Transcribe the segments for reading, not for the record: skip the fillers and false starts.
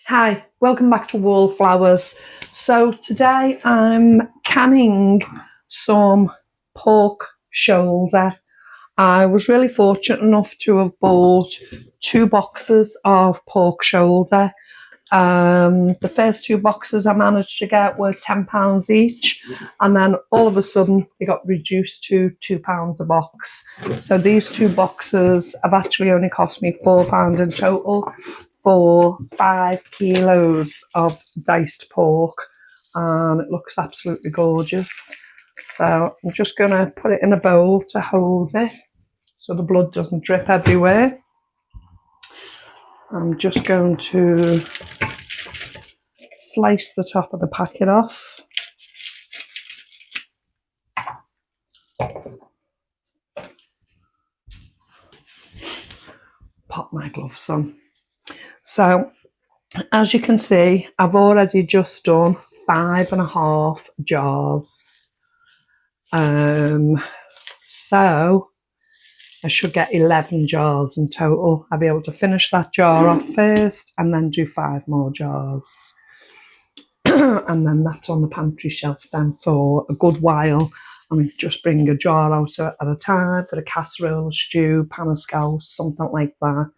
Hi, welcome back to Wallflowers. So today I'm canning some pork shoulder. I was really fortunate enough to have bought 2 boxes of pork shoulder. The first 2 boxes I managed to get were £10 each, and then all of a sudden it got reduced to £2 a box. So these 2 boxes have actually only cost me £4 in total for 5 kilos of diced pork, and it looks absolutely gorgeous. So I'm just going to put it in a bowl to hold it so the blood doesn't drip everywhere. I'm just going to slice the top of the packet off. Pop my gloves on. So as you can see, I've already just done 5.5 jars. So I should get 11 jars in total. I'll be able to finish that jar off first and then do 5 more jars. And then that's on the pantry shelf then for a good while. I mean, just bring a jar out at a time for a casserole, a stew, pan of scouse, something like that.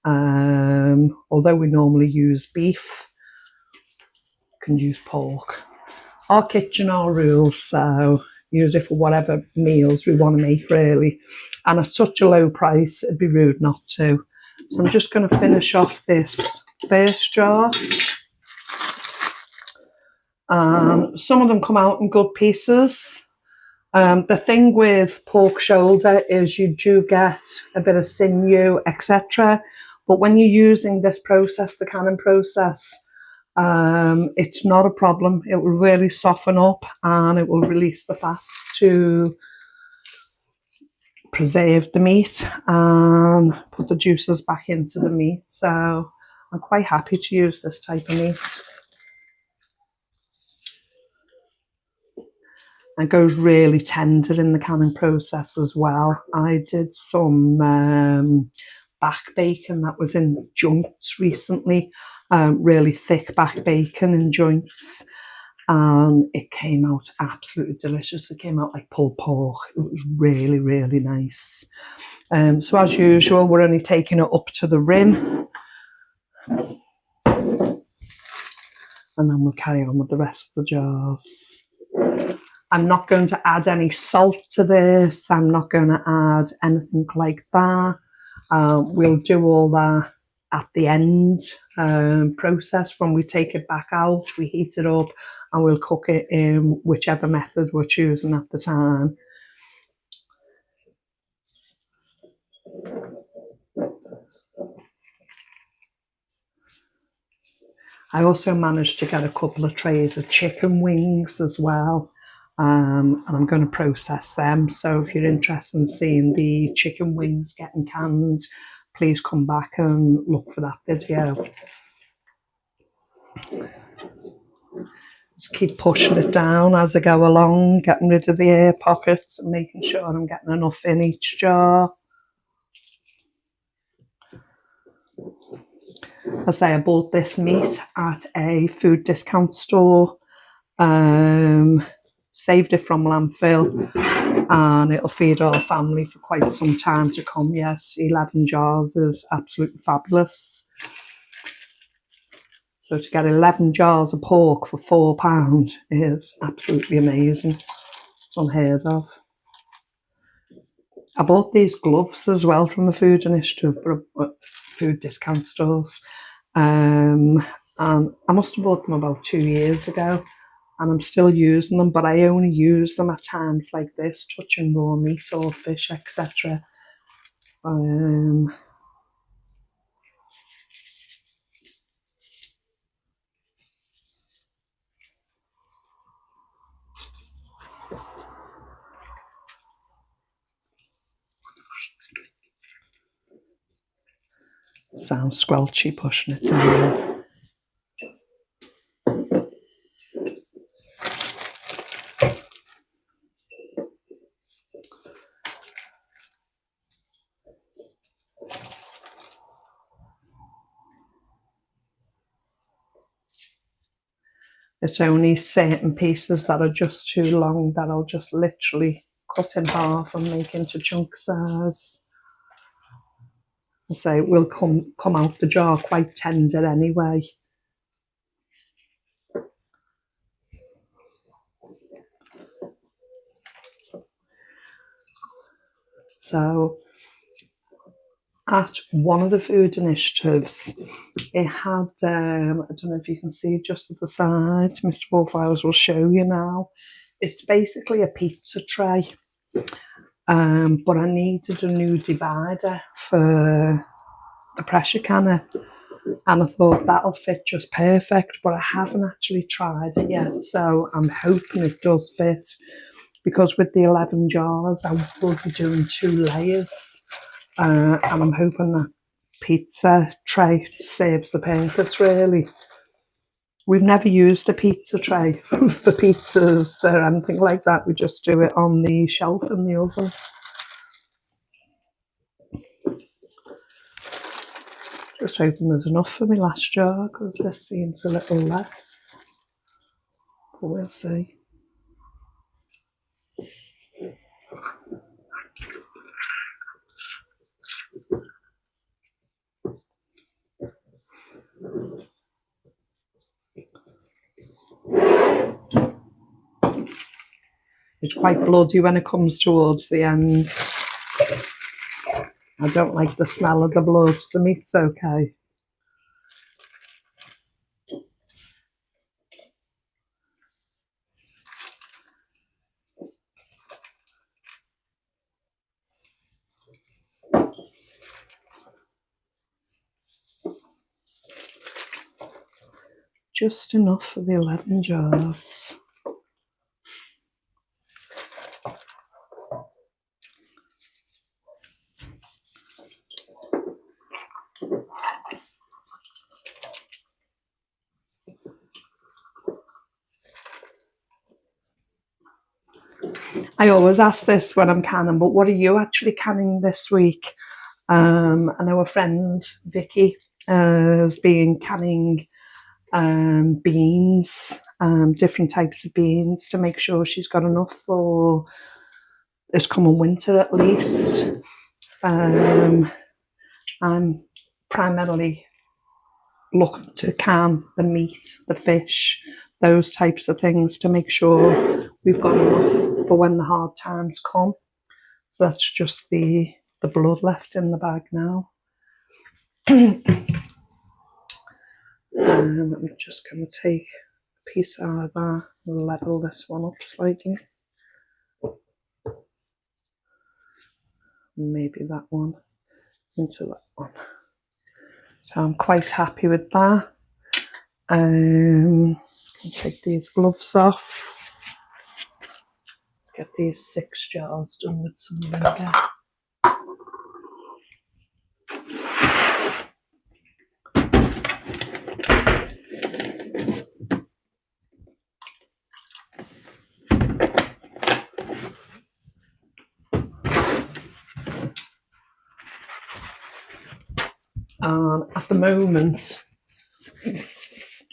Although we normally use beef, can use pork. Our kitchen, our rules, so use it for whatever meals we want to make, really. And at such a low price, it'd be rude not to. So I'm just going to finish off this first jar. Some of them come out in good pieces. The thing with pork shoulder is you do get a bit of sinew, etc. But when you're using this process, the canning process, it's not a problem. It will really soften up and it will release the fats to preserve the meat and put the juices back into the meat. So I'm quite happy to use this type of meat. It goes really tender in the canning process as well. I did some back bacon that was in joints recently, really thick back bacon in joints, and it came out absolutely delicious. It came out like pulled pork. It was really, really nice. So as usual, we're only taking it up to the rim, and then we'll carry on with the rest of the jars. I'm not going to add any salt to this. I'm not going to add anything like that. We'll do all that at the end process when we take it back out. We heat it up and we'll cook it in whichever method we're choosing at the time. I also managed to get a couple of trays of chicken wings as well. And I'm going to process them. So if you're interested in seeing the chicken wings getting canned, please come back and look for that video. Just keep pushing it down as I go along, getting rid of the air pockets and making sure I'm getting enough in each jar. I say I bought this meat at a food discount store. Saved it from landfill, and it'll feed our family for quite some time to come. Yes, 11 jars is absolutely fabulous. So to get 11 jars of pork for £4 is absolutely amazing. It's unheard of. I bought these gloves as well from the Food Initiative, food discount stores. And I must have bought them about 2 years ago. And I'm still using them, but I only use them at times like this, touching raw meat or fish, etc. Sounds squelchy pushing it down. It's only certain pieces that are just too long that I'll just literally cut in half and make into chunk size. So it will come out the jar quite tender anyway. So at one of the food initiatives, it had, I don't know if you can see just at the side, Mr. Wallflowers will show you now. It's basically a pizza tray, but I needed a new divider for the pressure canner, and I thought that'll fit just perfect, but I haven't actually tried it yet, so I'm hoping it does fit, because with the 11 jars I will be doing 2 layers, and I'm hoping that pizza tray serves the purpose really. We've never used a pizza tray for pizzas or anything like that. We just do it on the shelf in the oven. Just hoping there's enough for my last jar, because this seems a little less, but we'll see. It's quite bloody when it comes towards the end. I don't like the smell of the blood. The meat's okay. Just enough for the 11 jars. I always ask this when I'm canning, but what are you actually canning this week? I know a friend, Vicky, has been canning beans, different types of beans, to make sure she's got enough for this coming winter at least. I'm primarily looking to can the meat, the fish, those types of things, to make sure we've got enough for when the hard times come. So that's just the blood left in the bag now. I'm just going to take a piece out of that and level this one up slightly. Maybe that one into that one. So I'm quite happy with that. Take these gloves off. Let's get these 6 jars done with some vinegar. At the moment,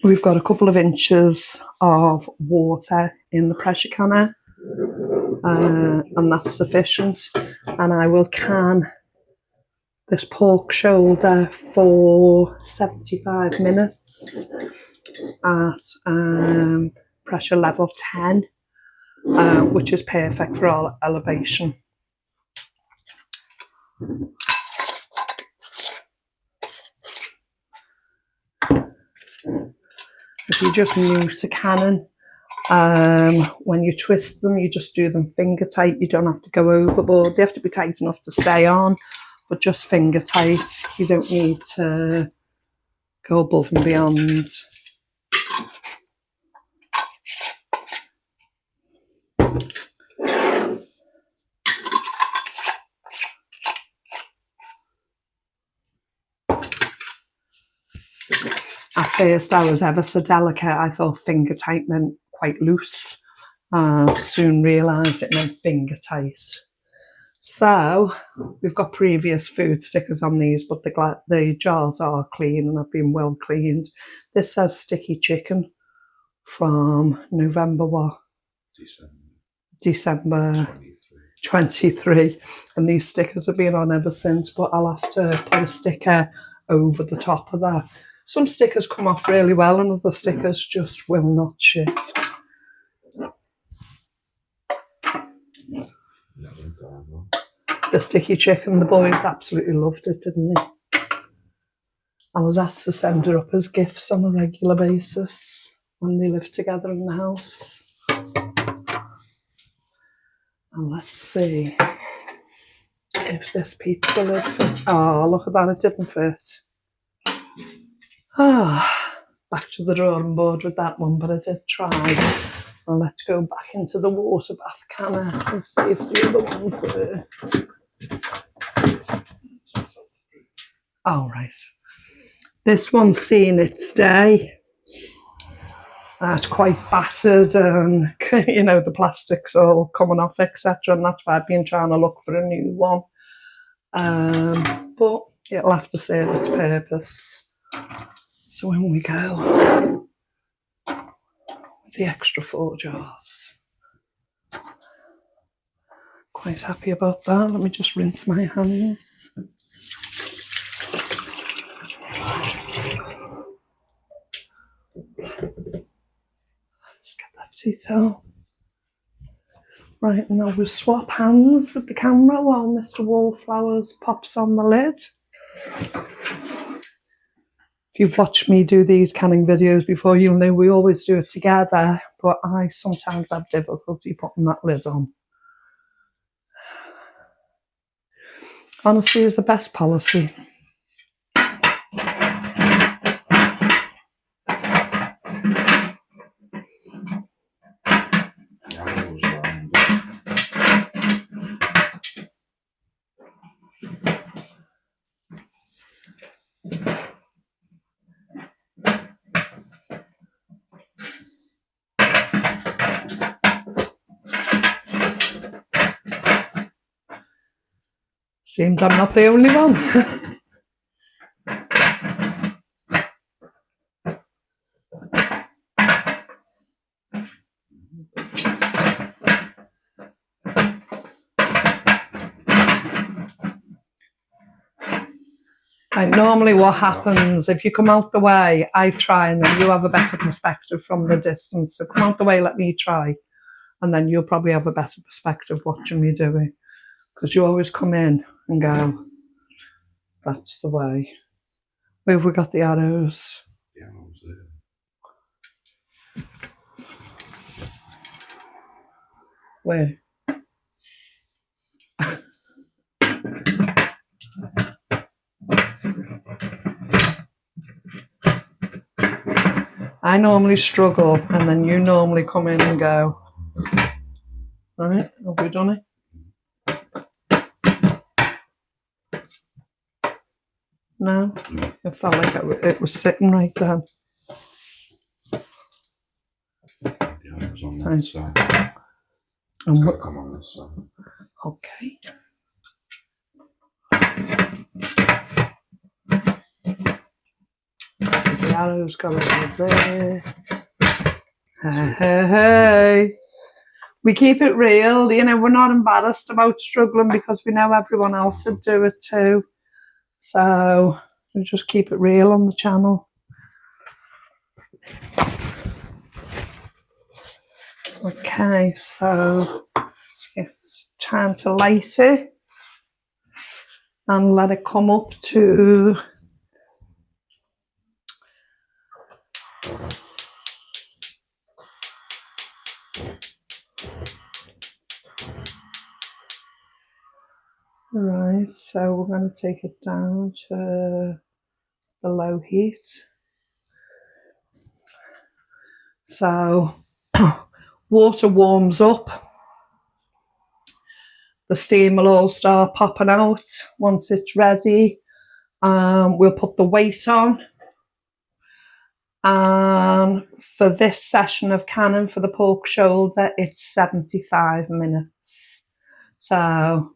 we've got a couple of inches of water in the pressure canner, and that's sufficient. And I will can this pork shoulder for 75 minutes at pressure level 10, which is perfect for our elevation. If you're just new to canning, when you twist them, you just do them finger tight. You don't have to go overboard. They have to be tight enough to stay on, but just finger tight. You don't need to go above and beyond. At first, I was ever so delicate. I thought finger tight meant quite loose. Soon realised it meant finger tight. So we've got previous food stickers on these, but the jars are clean and have been well cleaned. This says sticky chicken from November what? December 23. And these stickers have been on ever since, but I'll have to put a sticker over the top of that. Some stickers come off really well and other stickers just will not shift. The sticky chicken, the boys absolutely loved it, didn't they? I was asked to send her up as gifts on a regular basis when they lived together in the house. And let's see if this pizza lid fits. Oh, look at that, it didn't fit. Back to the drawing board with that one, but I did try. Well, let's go back into the water bath canner and see if the other one's there. Oh, right. This one's seen its day. It's quite battered and, you know, the plastic's all coming off, etc. And that's why I've been trying to look for a new one. But it'll have to serve its purpose. So in we go. The extra 4 jars. Quite happy about that. Let me just rinse my hands. Just get that tea towel. Right, now we'll swap hands with the camera while Mr. Wallflowers pops on the lid. If you've watched me do these canning videos before, you'll know we always do it together, but I sometimes have difficulty putting that lid on. Honesty is the best policy. Seems I'm not the only one. Like normally what happens, if you come out the way, I try and then you have a better perspective from the distance. So come out the way, let me try. And then you'll probably have a better perspective watching me do it. Because you always come in and go, that's the way. Where have we got the arrows? The arrows there. Where? I normally struggle and then you normally come in and go, right, have we done it? No, it felt like it was sitting right then. Yeah, it was on that side. And It's got to come on this side. Okay. The arrow's got over there. Hey. We keep it real, you know, we're not embarrassed about struggling because we know everyone else would do it too. So we just keep it real on the channel. Okay, so it's time to lace it and let it come up to right, so we're going to take it down to the low heat. So water warms up, the steam will all start popping out. Once it's ready, we'll put the weight on. And for this session of canning for the pork shoulder, it's 75 minutes. So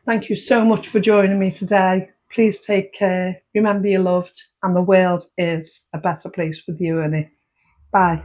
thank you so much for joining me today. Please take care. Remember you're loved and the world is a better place with you in it. Bye.